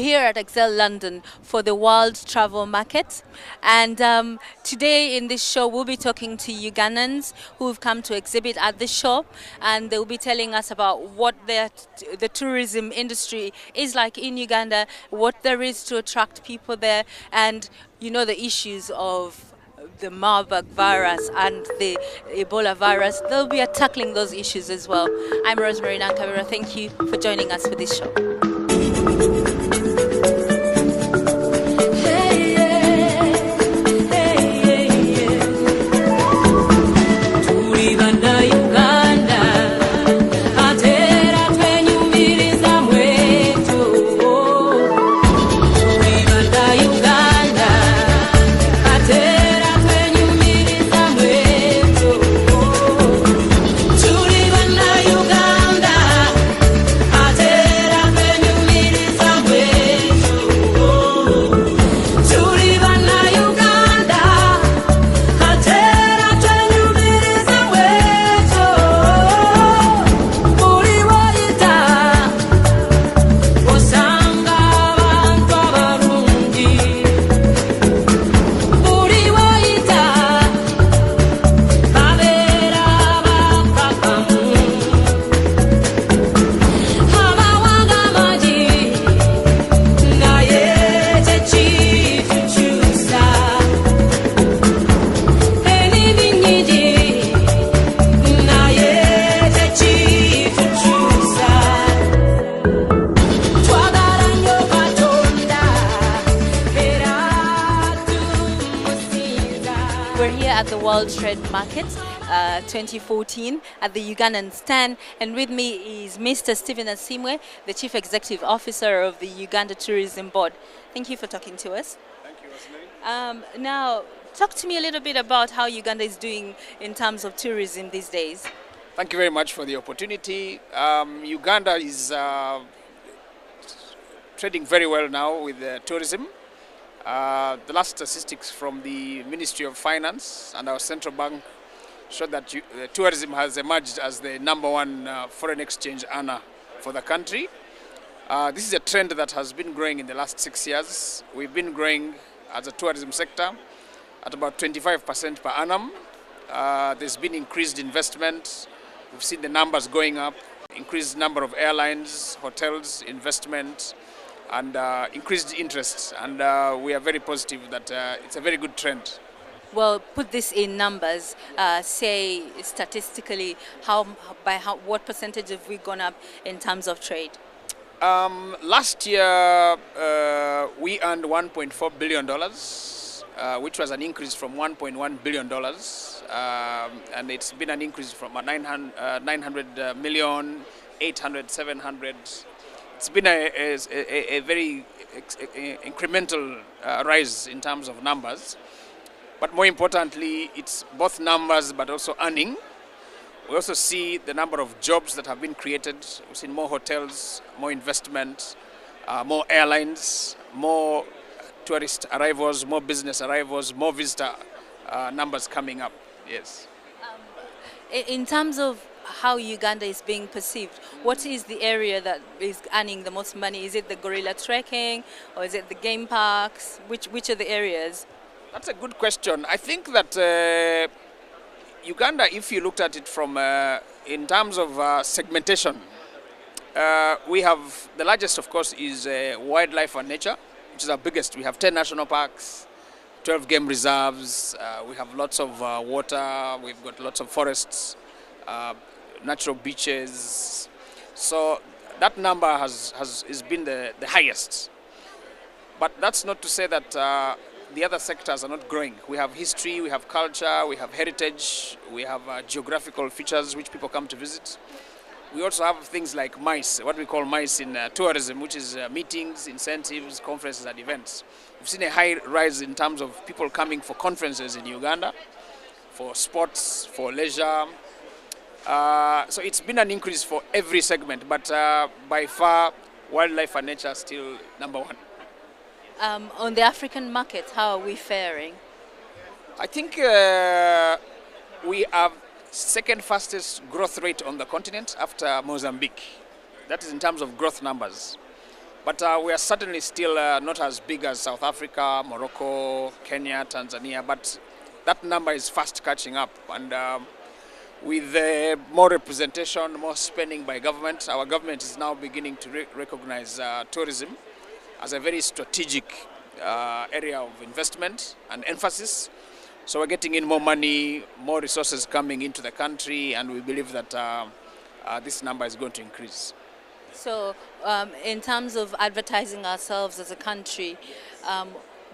here at Excel London for the World Travel Market, and today in this show we'll be talking to Ugandans who've come to exhibit at the show, and they'll be telling us about what the tourism industry is like in Uganda, what there is to attract people there, and the issues of the Marburg virus and the Ebola virus. They'll be tackling those issues as well. I'm Rosemary Nankabira. Thank you for joining us for this show. We're here at the World Trade Market 2014 at the Ugandan stand, and with me is Mr. Stephen Asimwe, the Chief Executive Officer of the Uganda Tourism Board. Thank you for talking to us. Thank you, Rosemary. Now, talk to me a little bit about how Uganda is doing in terms of tourism these days. Thank you very much for the opportunity. Uganda is trading very well now with tourism. The last statistics from the Ministry of Finance and our central bank show that tourism has emerged as the #1 foreign exchange earner for the country. This is a trend that has been growing in the last 6 years. We've been growing as a tourism sector at about 25% per annum. There's been increased investment. We've seen the numbers going up, increased number of airlines, hotels, investment, and increased interest, and we are very positive that it's a very good trend. Well, put this in numbers. Say statistically, what percentage have we gone up in terms of trade? Last year we earned $1.4 billion, which was an increase from $1.1 billion, and it's been an increase from 900 million, 800, 700. It's been a very incremental rise in terms of numbers, but more importantly, it's both numbers but also earning. We also see the number of jobs that have been created. We've seen more hotels, more investment, more airlines, more tourist arrivals, more business arrivals, more visitor numbers coming up. Yes. In terms of how Uganda is being perceived, what is the area that is earning the most money? Is it the gorilla trekking, or is it the game parks? Which are the areas? That's a good question. I think that Uganda, if you looked at it from in terms of segmentation, we have the largest, of course, is wildlife and nature, which is our biggest. We have 10 national parks, 12 game reserves. We have lots of water. We've got lots of forests. Natural beaches, so that number has been the highest. But that's not to say that the other sectors are not growing. We have history, we have culture, we have heritage, we have geographical features which people come to visit. We also have things like MICE, what we call MICE in tourism, which is meetings, incentives, conferences and events. We've seen a high rise in terms of people coming for conferences in Uganda, for sports, for leisure. So it's been an increase for every segment, but by far, wildlife and nature are still #1. On the African market, how are we faring? I think we have second fastest growth rate on the continent after Mozambique. That is in terms of growth numbers. But we are certainly still not as big as South Africa, Morocco, Kenya, Tanzania, but that number is fast catching up. And with more representation, more spending by government, our government is now beginning to recognize tourism as a very strategic area of investment and emphasis. So we're getting in more money, more resources coming into the country, and we believe that this number is going to increase. So, in terms of advertising ourselves as a country,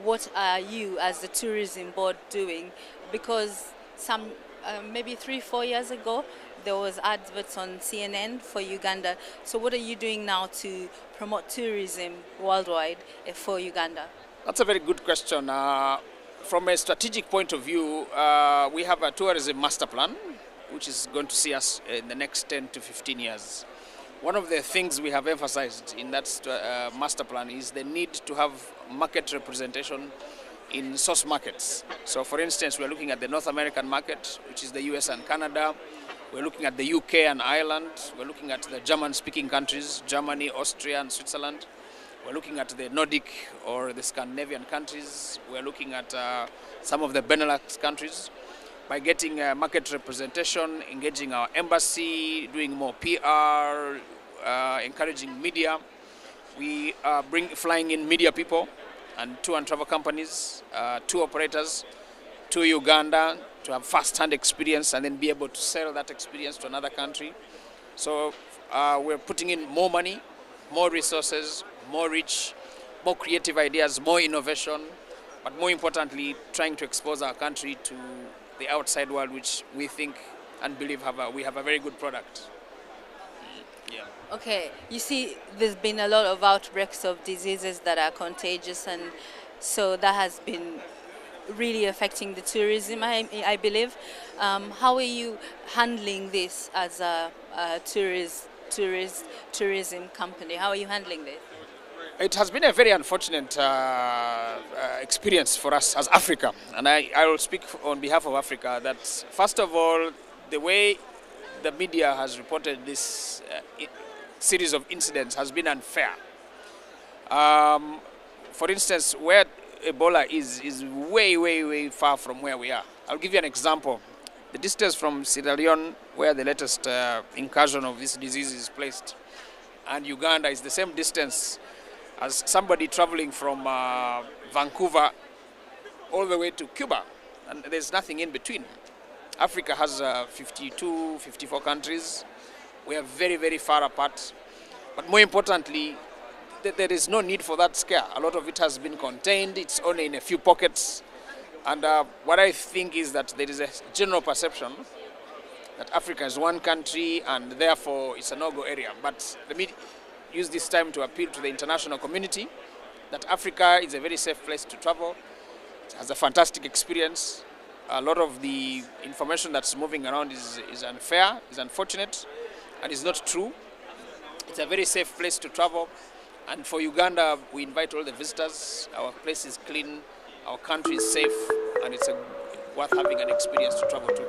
what are you as the tourism board doing? Because maybe 3-4 years ago, there was adverts on CNN for Uganda. So what are you doing now to promote tourism worldwide for Uganda? That's a very good question. From a strategic point of view, we have a tourism master plan, which is going to see us in the next 10 to 15 years. One of the things we have emphasized in that master plan is the need to have market representation in source markets. So for instance, we're looking at the North American market, which is the US and Canada. We're looking at the UK and Ireland. We're looking at the German-speaking countries, Germany, Austria, and Switzerland. We're looking at the Nordic or the Scandinavian countries. We're looking at some of the Benelux countries. By getting market representation, engaging our embassy, doing more PR, encouraging media. We are flying in media people and tour and travel companies, tour operators to Uganda to have first-hand experience and then be able to sell that experience to another country. So we're putting in more money, more resources, more reach, more creative ideas, more innovation, but more importantly, trying to expose our country to the outside world, which we think and believe we have a very good product. Yeah. Okay, you see, there's been a lot of outbreaks of diseases that are contagious, and so that has been really affecting the tourism, I believe. How are you handling this as a tourism company? How are you handling this? It has been a very unfortunate experience for us as Africa, and I will speak on behalf of Africa that, first of all, the way the media has reported this series of incidents has been unfair. For instance, where Ebola is way, way, way far from where we are. I'll give you an example. The distance from Sierra Leone, where the latest incursion of this disease is placed, and Uganda is the same distance as somebody traveling from Vancouver all the way to Cuba, and there's nothing in between. Africa has 52, 54 countries. We are very, very far apart. But more importantly, there is no need for that scare. A lot of it has been contained. It's only in a few pockets. And what I think is that there is a general perception that Africa is one country and therefore it's a no-go area. But let me use this time to appeal to the international community that Africa is a very safe place to travel. It has a fantastic experience. A lot of the information that's moving around is unfair, is unfortunate, and is not true. It's a very safe place to travel. And for Uganda, we invite all the visitors. Our place is clean, our country is safe, and it's worth having an experience to travel to.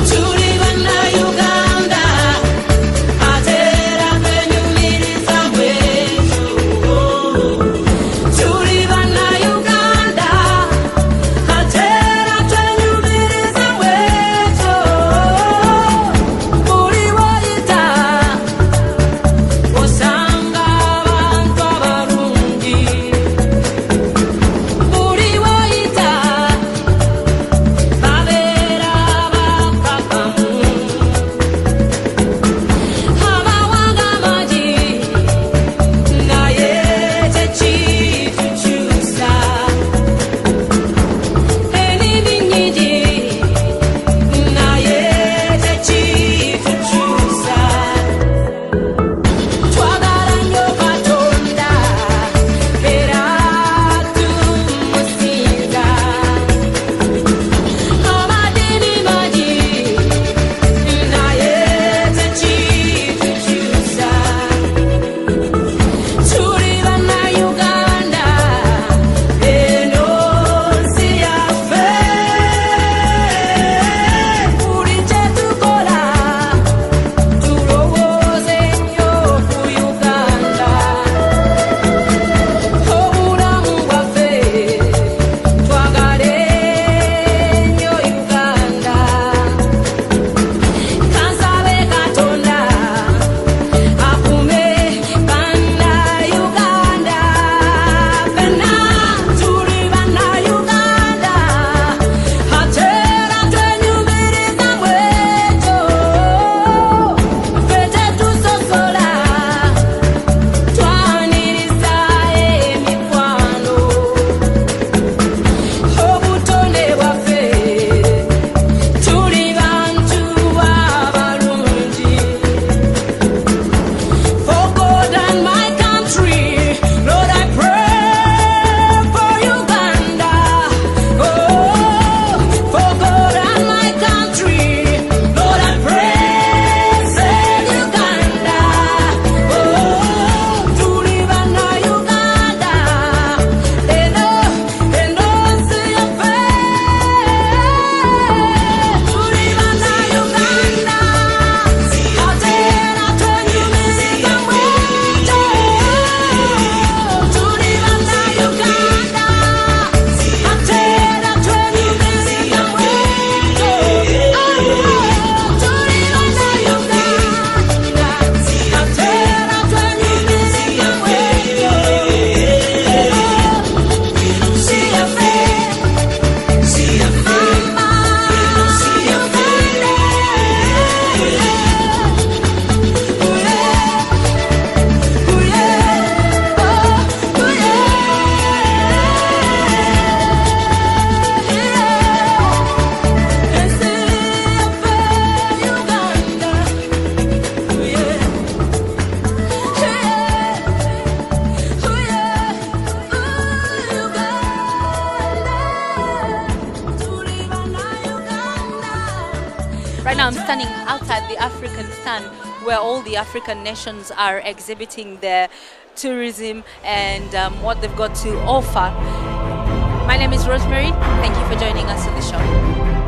Julie now I'm standing outside the African stand where all the African nations are exhibiting their tourism and what they've got to offer. My name is Rosemary. Thank you for joining us on the show.